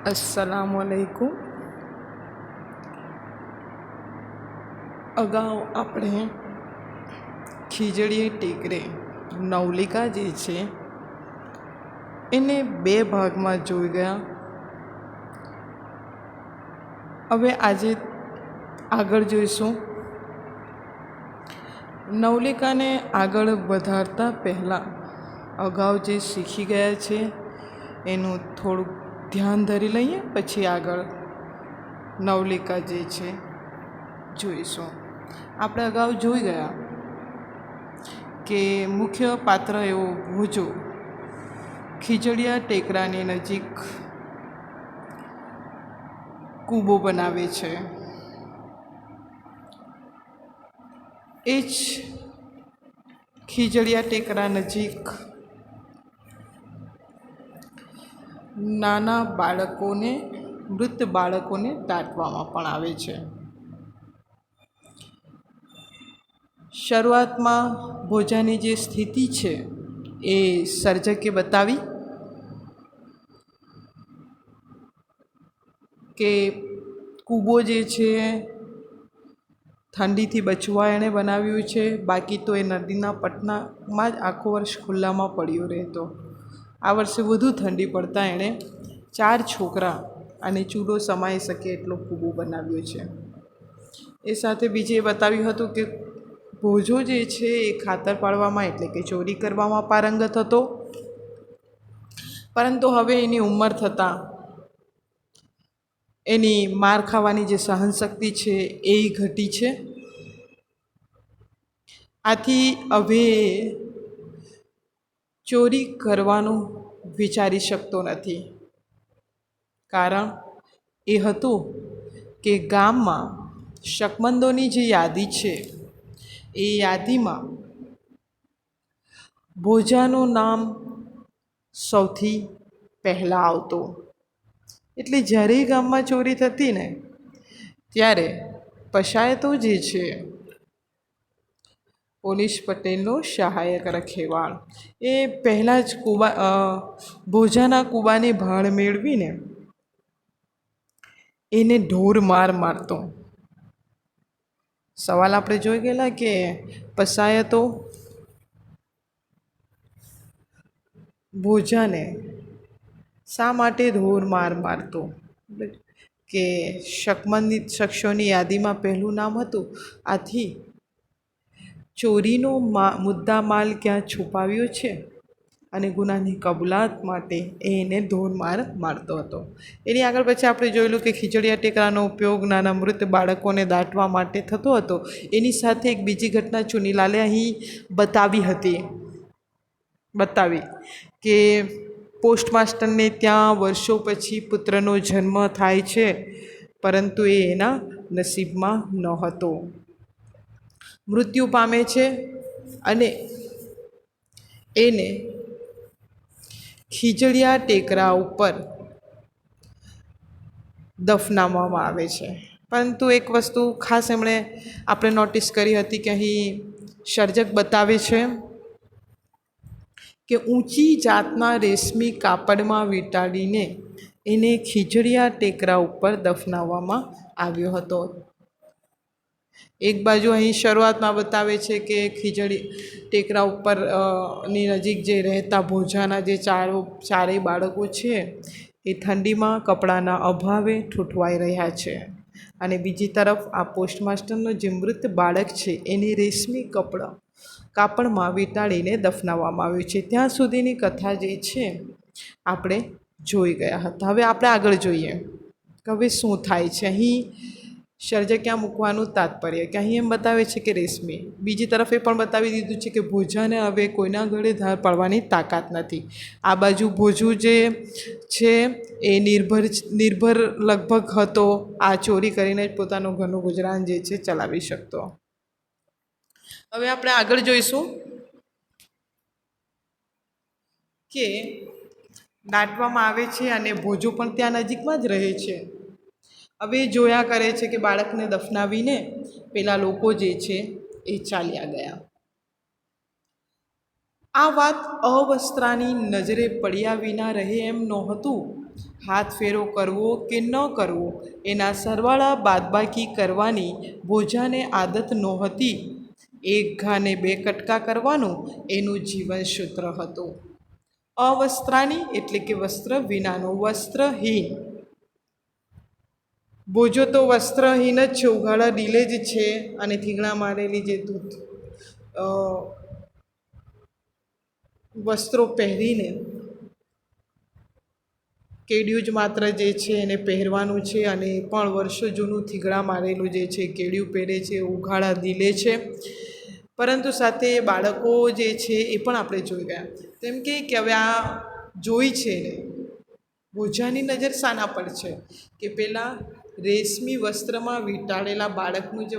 अस्सलामुअलैकुम। અગાઉ આપણે ખીજડીએ ટેકરે નવલિકા જે છે એને બે ભાગમાં જોઈ ગયા. હવે આજે આગળ જોઈશું. નવલિકાને આગળ વધારતા પહેલાં અગાઉ જે શીખી ગયા છે એનું થોડુંક ધ્યાન ધરી લઈએ, પછી આગળ નવલિકા જે છે જોઈશું. આપણે અગાઉ જોઈ ગયા કે મુખ્ય પાત્ર એવો ભોજો ખીજડીયા ટેકરાની નજીક કૂબો બનાવે છે. એ જ ખીજડીયા ટેકરા નજીક નાના બાળકોને, મૃત બાળકોને દાટવામાં પણ આવે છે. શરૂઆતમાં ભોજાની જે સ્થિતિ છે એ સર્જકે બતાવી કે કૂબો જે છે ઠંડીથી બચવા એણે બનાવ્યું છે, બાકી તો એ નદીના પટનામાં જ આખો વર્ષ ખુલ્લામાં પડ્યો રહેતો. આ વર્ષે વધુ ઠંડી પડતા એણે 4 છોકરા અને ચૂલો સમાઈ શકે એટલો કૂબો બનાવ્યો છે. એ સાથે બીજે એ બતાવ્યું હતું કે ભોજો જે છે એ ખાતર પાડવામાં એટલે કે ચોરી કરવામાં પારંગત હતો, પરંતુ હવે એની ઉંમર થતાં એની માર ખાવાની જે સહનશક્તિ છે એ ઘટી છે. આથી હવે ચોરી કરવાનું વિચારી શકતો નથી. કારણ એ હતું કે ગામમાં શકમંદોની જે યાદી છે એ યાદીમાં ભોજાનું નામ સૌથી પહેલાં આવતું. એટલે જ્યારે ગામમાં ચોરી થતી ને ત્યારે પંચાયતો જે છે, પોલીસ પટેલનો સહાયક રખેવાળ, એ પહેલાં જ ભોજાના કૂબાની ભાળ મેળવીને એને ઢોર માર મારતો. સવાલ આપણે જોઈ ગયેલા કે પંચાયતો ભોજાને શા માટે ઢોર માર મારતો, કે શકમંદ શખ્સોની યાદીમાં પહેલું નામ હતું. આથી ચોરીનો મુદ્દામાલ ક્યાં છુપાવ્યો છે અને ગુનાની કબૂલાત માટે એને ઢોર માર મારતો હતો. એની આગળ પછી આપણે જોયેલું કે ખીજડીયા ટેકરાનો ઉપયોગ નાના મૃત બાળકોને દાટવા માટે થતો હતો. એની સાથે એક બીજી ઘટના ચુનીલાલે અહીં બતાવી કે પોસ્ટ માસ્ટરને ત્યાં વર્ષો પછી પુત્રનો જન્મ થાય છે, પરંતુ એ એના નસીબમાં નહોતો. મૃત્યુ પામે છે અને એને ખીજડીયા ટેકરા ઉપર દફનાવવામાં આવે છે. પરંતુ એક વસ્તુ ખાસ આપણે નોટિસ કરી હતી કે અહીં સર્જક બતાવે છે કે ઊંચી જાતના રેશમી કાપડમાં વીંટાળીને એને ખીજડીયા ટેકરા ઉપર દફનાવવામાં આવ્યો હતો. એક બાજુ અહીં શરૂઆતમાં બતાવે છે કે ખીજડી ટેકરા ઉપર ની નજીક જે રહેતા ભોજાના જે ચારેય બાળકો છે એ ઠંડીમાં કપડાના અભાવે ઠૂંઠવાઈ રહ્યા છે, અને બીજી તરફ આ પોસ્ટ માસ્ટરનો જે મૃત બાળક છે એની રેશમી કાપડમાં વીંટાળીને દફનાવવામાં આવ્યું છે. ત્યાં સુધીની કથા જે છે આપણે જોઈ ગયા હતા. હવે આપણે આગળ જોઈએ કે હવે શું થાય છે. અહીં સર્જકે ક્યાં મૂકવાનું તાત્પર્ય કે અહીં એમ બતાવે છે કે રેશમી, બીજી તરફ એ પણ બતાવી દીધું છે કે ભોજાને હવે કોઈના ગળે ધાર પાડવાની તાકાત નથી. આ બાજુ ભોજું જે છે એ નિર્ભર લગભગ હતો, આ ચોરી કરીને જ પોતાનું ઘરનું ગુજરાન જે છે ચલાવી શકતો. હવે આપણે આગળ જોઈશું કે દાટવામાં આવે છે અને ભોજો પણ ત્યાં નજીકમાં જ રહે છે. હવે જોયા કરે છે કે બાળકને દફનાવીને પેલા લોકો જે છે એ ચાલ્યા ગયા. આ વાત અવસ્ત્રાની નજરે પડ્યા વિના રહે એમ નહોતું. હાથ ફેરો કરવો કે ન કરવો એના સરવાળા બાદબાકી કરવાની ભોજાને આદત નહોતી. એક ઘાને બે કટકા કરવાનું એનું જીવનસૂત્ર હતું. અવસ્ત્રાની એટલે કે વસ્ત્ર વિનાનો, વસ્ત્રહીન. ભોજો તો વસ્ત્રહીન જ છે, ઉઘાડા ડીલે જ છે અને થીગણા મારેલી જે દૂધ વસ્ત્રો પહેરીને કેડિયું જ માત્ર જે છે એને પહેરવાનું છે અને પણ વર્ષો જૂનું થીગડા મારેલું જે છે કેડિયું પહેરે છે, ઉઘાડા દિલે છે. પરંતુ સાથે બાળકો જે છે એ પણ આપણે જોઈ ગયા. તેમ કે હવે આ જોઈ છે ને ભોજાની નજર શાના પર છે કે પેલા રેશમી વસ્ત્રમાં વીંટાળેલા બાળકનું જે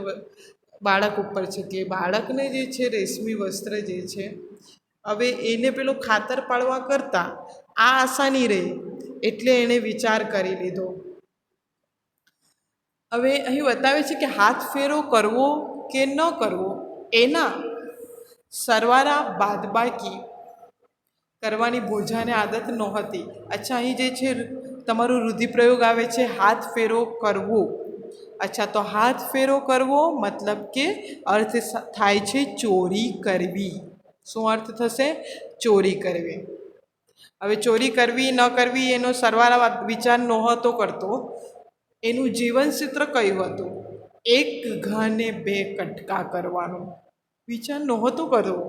બાળક ઉપર છે કે બાળકને જે છે રેશમી વસ્ત્ર જે છે હવે એને પેલો ખાતર પાડવા કરતાં આ આસાની રહે એટલે એણે વિચાર કરી લીધો. હવે અહીં બતાવે છે કે હાથ ફેરો કરવો કે ન કરવો એના સરવાળા બાદબાકી કરવાની ભોજાને આદત નહોતી. અચ્છા, અહીં જે છે તમારું રૂઢિપ્રયોગ આવે છે હાથ ફેરો કરવો. અચ્છા, તો હાથ ફેરો કરવો મતલબ કે અર્થ થાય છે ચોરી કરવી. શું અર્થ થશે? ચોરી કરવી. હવે ચોરી કરવી ન કરવી એનો સરવાળા વિચાર નહોતો કરતો. એનું જીવનસૂત્ર કયું હતું? એક ઘાને બે કટકા કરવાનો વિચાર નહોતો કરવો.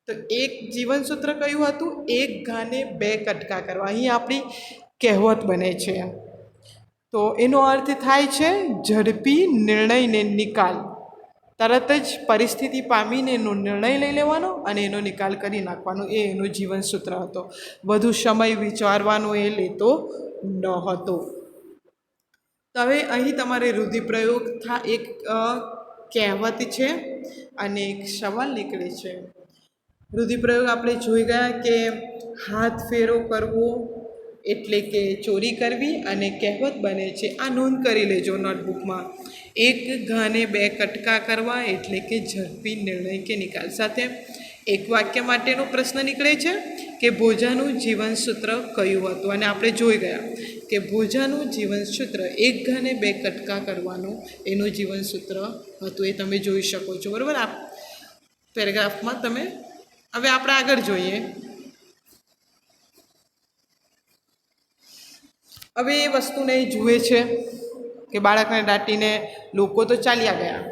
તો એક જીવનસૂત્ર કયું હતું? એક ઘાને બે કટકા કરવા. અહીં આપણી કહેવત બને છે. તો એનો અર્થ થાય છે ઝડપી નિર્ણયને નિકાલ. તરત જ પરિસ્થિતિ પામીને એનો નિર્ણય લઈ લેવાનો અને એનો નિકાલ કરી નાખવાનો, એ એનો જીવનસૂત્ર હતો. વધુ સમય વિચારવાનો એ લેતો ન હતો. તો હવે અહીં તમારે રૂઢિપ્રયોગ એક કહેવત છે અને એક સવાલ નીકળે છે. રૂઢિપ્રયોગ આપણે જોઈ ગયા કે હાથ ફેરો કરવો એટલે કે ચોરી કરવી અને કહેવત બને છે, આ નોંધ કરી લેજો નોટબુકમાં. એક ઘાને બે કટકા કરવા એટલે કે ઝડપી નિર્ણય કે નિકાલ. સાથે એક વાક્ય માટેનો પ્રશ્ન નીકળે છે કે ભોજાનું જીવનસૂત્ર કયું હતું? અને આપણે જોઈ ગયા કે ભોજાનું જીવનસૂત્ર એક ઘાને બે કટકા કરવાનું એનું જીવનસૂત્ર હતું. એ તમે જોઈ શકો છો, બરાબર? આ પેરેગ્રાફમાં તમે. હવે આપણે આગળ જોઈએ. હવે એ વસ્તુને જુએ છે કે બાળકને દાટીને લોકો તો ચાલ્યા ગયા,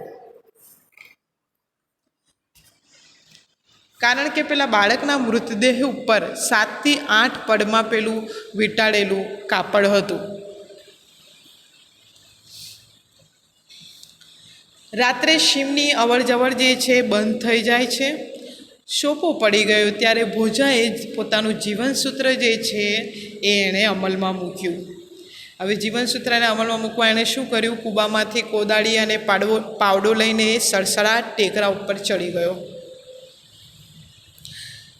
કારણ કે પેલા બાળકના મૃતદેહ ઉપર 7 થી 8 પડમાં પેલું વીંટાળેલું કાપડ હતું. રાત્રે શીમની અવરજવર જે છે બંધ થઈ જાય છે. સોપો પડી ગયો ત્યારે ભોજાએ પોતાનું જીવનસૂત્ર જે છે એ એણે અમલમાં મૂક્યું. હવે જીવનસૂત્રને અમલમાં મૂકવા એણે શું કર્યું? કૂબામાંથી કોદાળી અને પાવડો લઈને સડસડાટ ટેકરા ઉપર ચડી ગયો.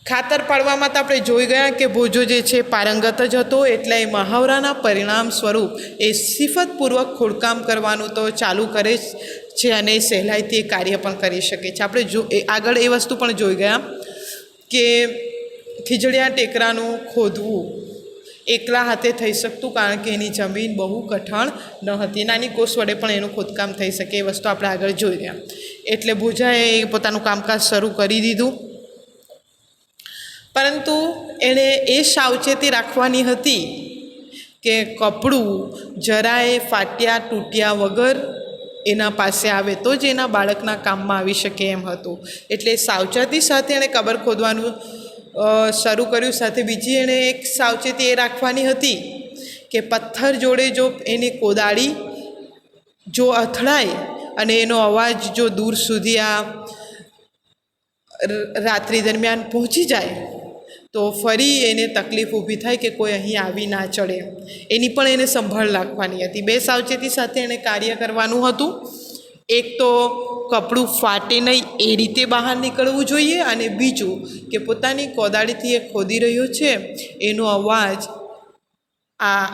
ખાતર પાડવામાં તો આપણે જોઈ ગયા કે ભોજો જે છે પારંગત જ હતો, એટલે એ મહાવરાના પરિણામ સ્વરૂપ એ સિફતપૂર્વક ખોડકામ કરવાનું તો ચાલુ કરે છે અને સહેલાઈથી એ કાર્ય પણ કરી શકે છે. આપણે આગળ એ વસ્તુ પણ જોઈ ગયા કે ખીજડીયા ટેકરાનું ખોદવું એકલા હાથે થઈ શકતું, કારણ કે એની જમીન બહુ કઠણ ન હતી. નાની કોસ વડે પણ એનું ખોદકામ થઈ શકે, એ વસ્તુ આપણે આગળ જોઈ ગયા. એટલે ભોજાએ પોતાનું કામકાજ શરૂ કરી દીધું. પરંતુ એણે એ સાવચેતી રાખવાની હતી કે કપડું જરાય ફાટ્યા તૂટ્યા વગર એના પાસે આવે તો જ એના બાળકના કામમાં આવી શકે એમ હતું. એટલે સાવચેતી સાથે એણે કબર ખોદવાનું શરૂ કર્યું. સાથે બીજી એણે એક સાવચેતી એ રાખવાની હતી કે પથ્થર જોડે જો એની કોદાળી જો અથડાય અને એનો અવાજ જો દૂર સુધી આ રાત્રિ દરમિયાન પહોંચી જાય તો ફરી એને તકલીફ ઊભી થાય કે કોઈ અહીં આવી ના ચડે, એની પણ એને સંભાળ રાખવાની હતી. 2 સાવચેતી સાથે એણે કાર્ય કરવાનું હતું. એક તો કપડું ફાટે નહીં એ રીતે બહાર નીકળવું જોઈએ, અને બીજું કે પોતાની કોદાળીથી એ ખોદી રહ્યો છે એનો અવાજ આ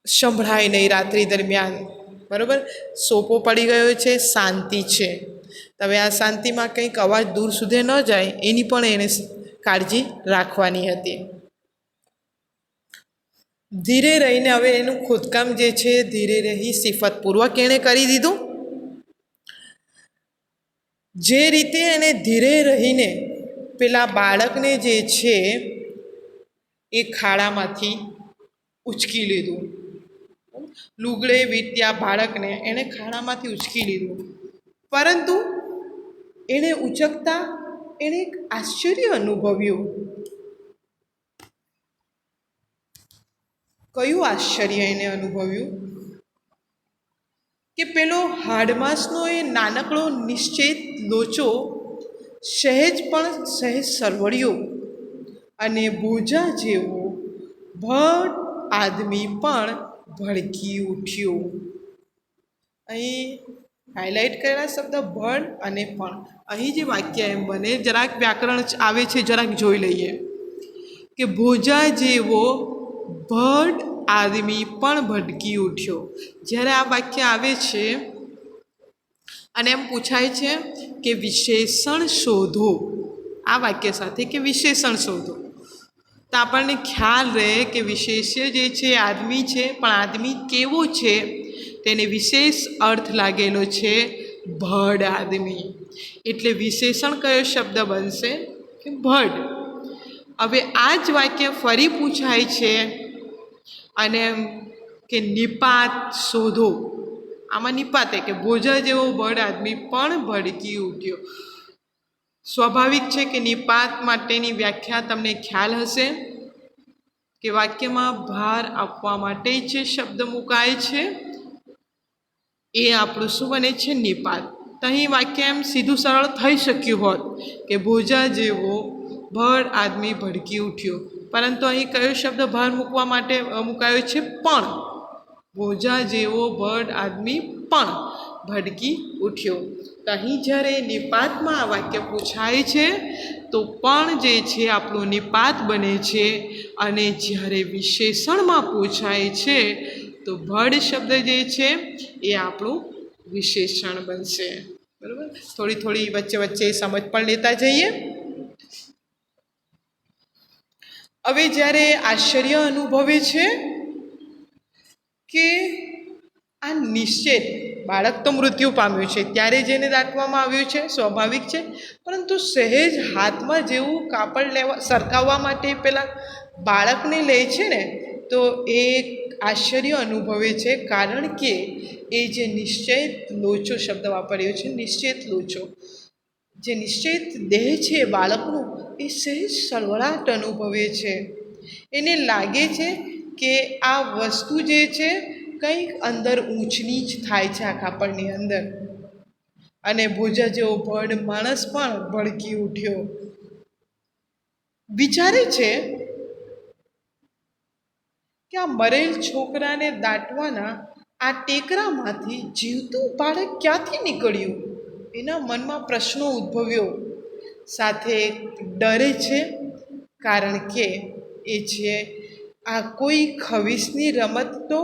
સંભળાય નહીં રાત્રિ દરમિયાન, બરાબર? સોપો પડી ગયો છે, શાંતિ છે. હવે આ શાંતિમાં કંઈક અવાજ દૂર સુધી ન જાય એની પણ એને કાળજી રાખવાની હતી. ધીરે રહીને હવે એનું ખોદકામ જે છે ધીરે રહી સિફતપૂર્વક એણે કરી દીધું. જે રીતે એણે ધીરે રહીને પેલા બાળકને જે છે એ ખાડામાંથી ઉચકી લીધું. લુગડે વીંટ્યા બાળકને એણે ખાડામાંથી ઉચકી લીધું, પરંતુ એણે ઉચકતા એણે એક આશ્ચર્ય અનુભવ્યું. કયું આશ્ચર્ય એને અનુભવ્યું? કે પેલો હાડમાસનો એ નાનકડો નિશ્ચિત લોચો સહેજ સરવળ્યો અને બોજા જેવો ભટ આદમી પણ ભડકી ઉઠ્યો. અહીં હાઇલાઇટ કરેલા શબ્દ ભડ અને પણ, અહીં જે વાક્ય એમ બને, જરાક વ્યાકરણ આવે છે, જરાક જોઈ લઈએ. કે ભોજા જેવો ભટ આદમી પણ ભડકી ઉઠ્યો. જ્યારે આ વાક્ય આવે છે અને એમ પૂછાય છે કે વિશેષણ શોધો, આ વાક્ય સાથે કે વિશેષણ શોધો, તો આપણને ખ્યાલ રહે કે વિશેષ્ય જે છે આદમી છે, પણ આદમી કેવો છે તેને વિશેષ અર્થ લાગેલો છે ભડ આદમી. એટલે વિશેષણ કયો શબ્દ બનશે? કે ભડ. હવે આ જ વાક્ય ફરી પૂછાય છે અને કે નિપાત શોધો. આમાં નિપાતે કે ભોજા જેવો ભડ આદમી પણ ભડકી ઉઠ્યો. સ્વાભાવિક છે કે નિપાત માટેની વ્યાખ્યા તમને ખ્યાલ હશે કે વાક્યમાં ભાર આપવા માટે જે શબ્દ મુકાય છે એ આપણું શું બને છે? નિપાત. તો અહીં વાક્ય એમ સીધું સરળ થઈ શક્યું હોત કે ભોજા જેવો ભડ આદમી ભડકી ઉઠ્યો, પરંતુ અહીં કયો શબ્દ ભાર મૂકવા માટે મુકાયો છે? પણ. ભોજા જેવો ભડ આદમી પણ ભડકી ઉઠ્યો. તો અહીં જ્યારે નિપાતમાં આ વાક્ય પૂછાય છે તો પણ જે છે આપણું નિપાત બને છે, અને જ્યારે વિશેષણમાં પૂછાય છે તો ભડ શબ્દ જે છે એ આપણું વિશેષણ બનશે. બરાબર? થોડી થોડી વચ્ચે વચ્ચે સમજ પણ લેતા જઈએ. હવે જ્યારે આશ્ચર્ય અનુભવે છે કે આ નિશ્ચિત બાળક તો મૃત્યુ પામ્યું છે ત્યારે જેને દાટવામાં આવ્યું છે, સ્વાભાવિક છે, પરંતુ સહેજ હાથમાં જેવું કાપડ સરકાવવા માટે પેલા બાળકને લે છે ને, તો એ આશ્ચર્ય અનુભવે છે, કારણ કે એ જે નિશ્ચિત લોચો શબ્દ વાપર્યો છે, નિશ્ચિત લોચો, જે નિશ્ચિત દેહ છે બાળકનું, એ સહેજ સળવળાટ અનુભવે છે. એને લાગે છે કે આ વસ્તુ જે છે કંઈક અંદર ઊંચ નીચ થાય છે આ કાપડની અંદર. અને ભોજા જેવો ભડ માણસ પણ ભડકી ઉઠ્યો. વિચારે છે કે આ મરેલ છોકરાને દાટવાના આ ટેકરામાંથી જીવતું બાળક ક્યાંથી નીકળ્યું? એના મનમાં પ્રશ્નો ઉદ્ભવ્યો. સાથે ડરે છે, કારણ કે એ છે આ કોઈ ખવીસની રમત તો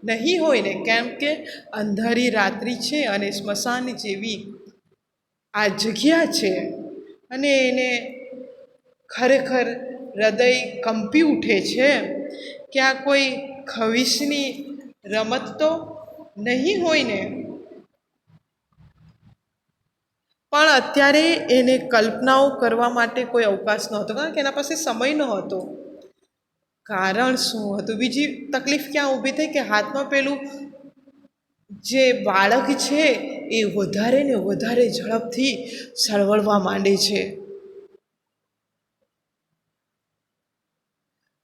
નહીં હોય ને, કેમ કે અંધારી રાત્રિ છે અને સ્મશાન જેવી આ જગ્યા છે, અને એને ખરેખર હૃદય કંપી ઉઠે છે કે આ કોઈ ખવીસની રમત તો નહીં હોય ને. પણ અત્યારે એને કલ્પનાઓ કરવા માટે કોઈ અવકાશ નહોતો, કારણ કે એના પાસે સમય નહોતો. કારણ શું હતું? બીજી તકલીફ ક્યાં ઊભી થઈ કે હાથમાં પેલું જે બાળક છે એ વધારે ને વધારે ઝડપથી સળવળવા માંડે છે.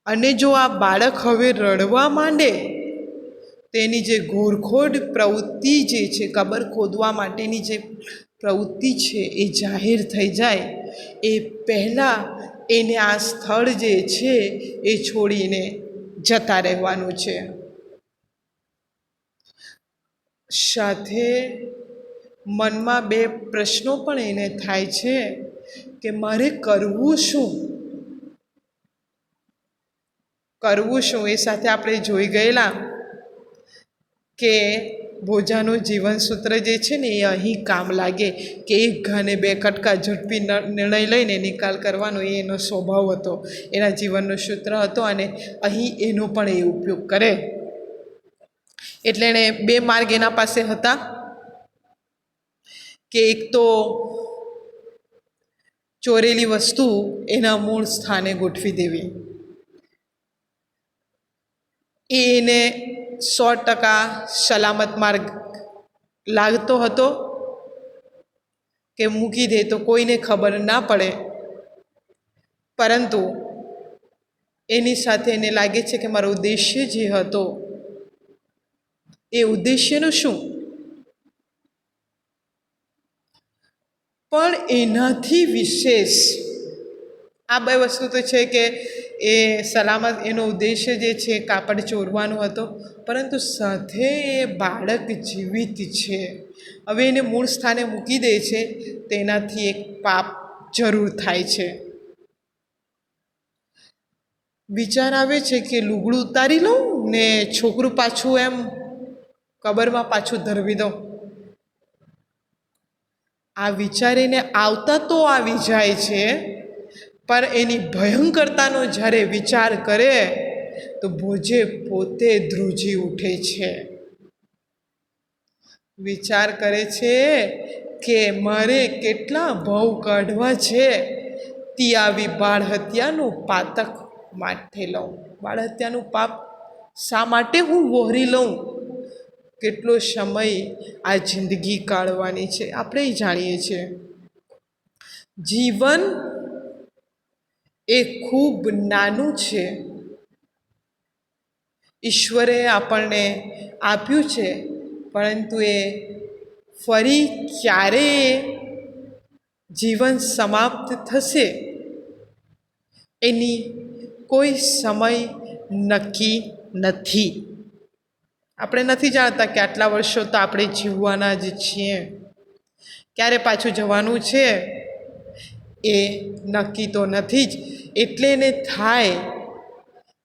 અને જો આ બાળક હવે રડવા માંડે, તેની જે ઘોરખોડ પ્રવૃત્તિ જે છે, કબર ખોદવા માટેની જે પ્રવૃત્તિ છે એ જાહેર થઈ જાય એ પહેલાં એને આ સ્થળ જે છે એ છોડીને જતા રહેવાનું છે. સાથે મનમાં બે પ્રશ્નો પણ એને થાય છે કે મારે કરવું શું? કરવું શું? એ સાથે આપણે જોઈ ગયેલા કે ભોજાનું જીવનસૂત્ર જે છે ને એ અહીં કામ લાગે કે એક ઘાને બે કટકા ઝડપી નિર્ણય લઈને નિકાલ કરવાનો એ એનો સ્વભાવ હતો, એના જીવનનો સૂત્ર હતો અને અહીં એનો પણ એ ઉપયોગ કરે. એટલે એણે બે માર્ગ એના પાસે હતા કે એક તો ચોરેલી વસ્તુ એના મૂળ સ્થાને ગોઠવી દેવી, એને 100% સલામત માર્ગ લાગતો હતો કે મૂકી દે તો કોઈને ખબર ના પડે, પરંતુ એની સાથે એને લાગે છે કે મારો ઉદ્દેશ્ય જે હતો એ ઉદ્દેશ્યનું શું, પણ એનાથી વિશેષ આ બે વસ્તુ તો છે કે એ સલામત, એનો ઉદ્દેશ્ય જે છે કાપડ ચોરવાનો હતો, પરંતુ સાથે એ બાળક જીવિત છે. હવે એને મૂળ સ્થાને મૂકી દે છે તેનાથી એક પાપ જરૂર થાય છે. વિચાર આવે છે કે લુગડું ઉતારી લઉં ને છોકરું પાછું એમ કબરમાં પાછું ધરવી દઉં. આ વિચાર એને આવતા તો આવી જાય છે, પણ એની ભયંકરતાનો જ્યારે વિચાર કરે તો ભોજે પોતે ધ્રુજી ઉઠે છે. વિચાર કરે છે કે મારે કેટલા ભવ કાઢવા છે, તી આવી બાળ હત્યાનું પાતક માથે લઉં. બાળ હત્યાનું પાપ શા માટે હું વહોરી લઉં? કેટલો સમય આ જિંદગી કાઢવાની છે. આપણે જાણીએ છીએ જીવન એ ખૂબ નાનું છે. ઈશ્વરે આપણને આપ્યું છે, પરંતુ એ ફરી ક્યારે જીવન સમાપ્ત થશે એની કોઈ સમય નક્કી નથી. આપણે નથી જાણતા કે આટલા વર્ષો તો આપણે જીવવાના જ છીએ, ક્યારે પાછું જવાનું છે એ નક્કી તો નથી જ. એટલે એને થાય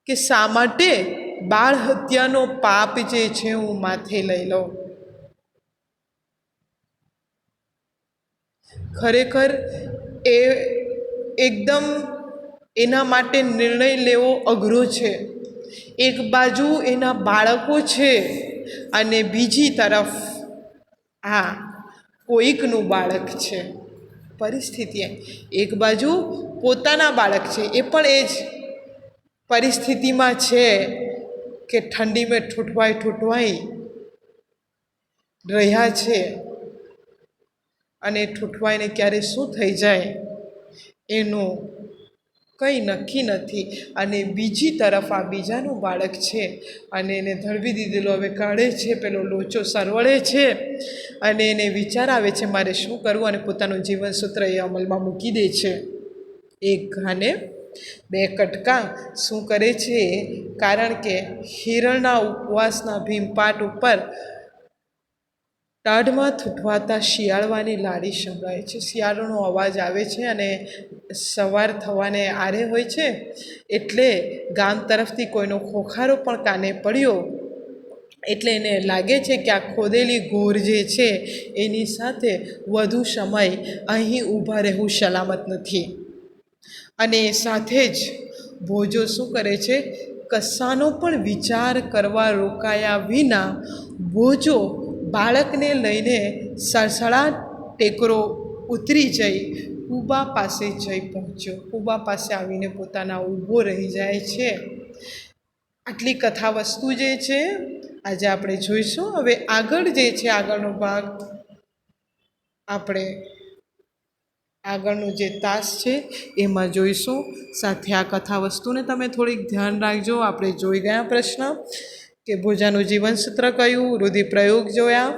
કે શા માટે બાળ હત્યાનો પાપ જે છે હું માથે લઈ લઉં. ખરેખર એ એકદમ એના માટે નિર્ણય લેવો અઘરો છે. એક બાજુ એના બાળકો છે અને બીજી તરફ આ કોઈકનું બાળક છે. પરિસ્થિતિ એક બાજુ પોતાના બાળક છે, એ પણ એ જ પરિસ્થિતિમાં છે કે ઠંડીમાં ઠૂંઠવાઈ રહ્યા છે અને ઠૂંઠવાઈને ક્યારે શું થઈ જાય એનું કંઈ નક્કી નથી. અને બીજી તરફ આ બીજાનું બાળક છે અને એને ધરવી દીધેલો હવે કાઢે છે, પેલો લોચો સરવળે છે અને એને વિચાર આવે છે મારે શું કરવું, અને પોતાનું જીવનસૂત્ર એ અમલમાં મૂકી દે છે. એક ઘાને બે કટકા શું કરે છે, કારણ કે હિરણના ઉપવાસના ભીમપાટ ઉપર ટાઢમાં થૂંથવાતા શિયાળવાની લાડી સંભળાય છે. શિયાળોનો અવાજ આવે છે અને સવાર થવાને આરે હોય છે, એટલે ગામ તરફથી કોઈનો ખોખારો પણ કાને પડ્યો, એટલે એને લાગે છે કે આ ખોદેલી ઘોર જે છે એની સાથે વધુ સમય અહીં ઊભા રહેવું સલામત નથી. અને સાથે જ ભોજો શું કરે છે, કશાનો પણ વિચાર કરવા રોકાયા વિના ભોજો બાળકને લઈને સડસડાટ ટેકરો ઉતરી જઈ કૂબા પાસે જઈ પહોંચ્યો. કૂબા પાસે આવીને પોતાના ઊભો રહી જાય છે. આટલી કથા વસ્તુ જે છે આજે આપણે જોઈશું. હવે આગળ જે છે આગળનો ભાગ આપણે આગળનું જે તાસ છે એમાં જોઈશું. સાથે આ કથા વસ્તુને તમે થોડીક ધ્યાન રાખજો. આપણે જોઈ ગયા પ્રશ્ન કે ભોજાનું જીવનસૂત્ર કયું, રૂઢિપ્રયોગ જોયા,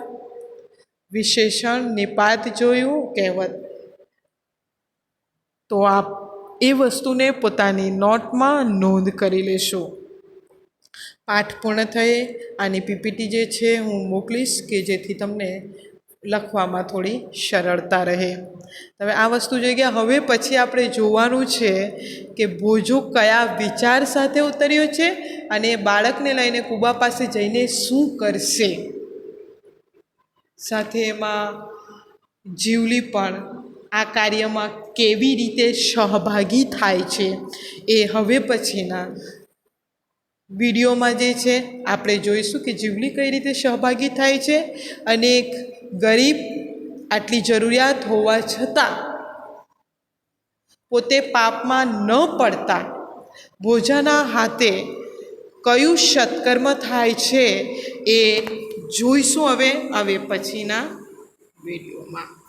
વિશેષણ નિપાત જોયું, કહેવત. તો આપ એ વસ્તુને પોતાની નોટમાં નોંધ કરી લેશો. પાઠ પૂર્ણ થયે આની પીપીટી જે છે હું મોકલીશ કે જેથી તમને લખવામાં થોડી સરળતા રહે. હવે આ વસ્તુ જોઈ ગયા. હવે પછી આપણે જોવાનું છે કે ભોજો કયા વિચાર સાથે ઉતર્યો છે અને બાળકને લઈને કૂબા પાસે જઈને શું કરશે. સાથે એમાં જીવલી પણ આ કાર્યમાં કેવી રીતે સહભાગી થાય છે એ હવે પછીના વિડીયોમાં જે છે આપણે જોઈશું કે જીવલી કઈ રીતે સહભાગી થાય છે અને એક ગરીબ આટલી જરૂરિયાત હોવા છતાં પોતે પાપમાં ન પડતા ભોજાના હાથે કયું સત્કર્મ થાય છે એ જોઈશું હવે પછીના વિડીયોમાં.